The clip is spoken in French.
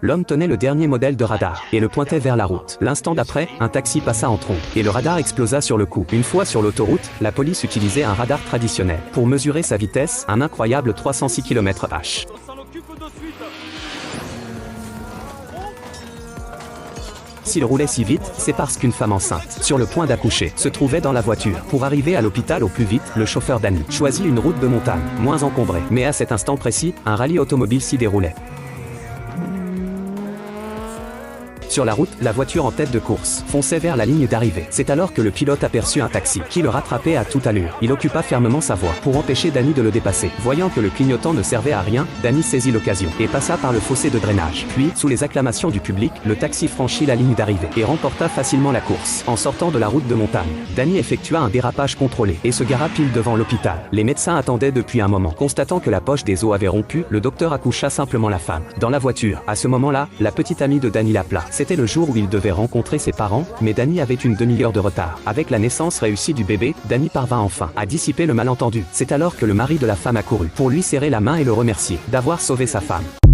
L'homme tenait le dernier modèle de radar et le pointait vers la route. L'instant d'après, un taxi passa en trombe et le radar explosa sur le coup. Une fois sur l'autoroute, la police utilisait un radar traditionnel pour mesurer sa vitesse, un incroyable 306 km/h. S'il roulait si vite, c'est parce qu'une femme enceinte, sur le point d'accoucher, se trouvait dans la voiture. Pour arriver à l'hôpital au plus vite, le chauffeur Danny choisit une route de montagne, moins encombrée. Mais à cet instant précis, un rallye automobile s'y déroulait. Sur la route, la voiture en tête de course fonçait vers la ligne d'arrivée. C'est alors que le pilote aperçut un taxi qui le rattrapait à toute allure. Il occupa fermement sa voie pour empêcher Danny de le dépasser. Voyant que le clignotant ne servait à rien, Danny saisit l'occasion et passa par le fossé de drainage. Puis, sous les acclamations du public, le taxi franchit la ligne d'arrivée et remporta facilement la course. En sortant de la route de montagne, Danny effectua un dérapage contrôlé et se gara pile devant l'hôpital. Les médecins attendaient depuis un moment. Constatant que la poche des os avait rompu, le docteur accoucha simplement la femme. Dans la voiture, à ce moment-là, la petite amie de Danny l'appela. C'était le jour où il devait rencontrer ses parents, mais Danny avait une demi-heure de retard. Avec la naissance réussie du bébé, Danny parvint enfin à dissiper le malentendu. C'est alors que le mari de la femme accourut pour lui serrer la main et le remercier d'avoir sauvé sa femme.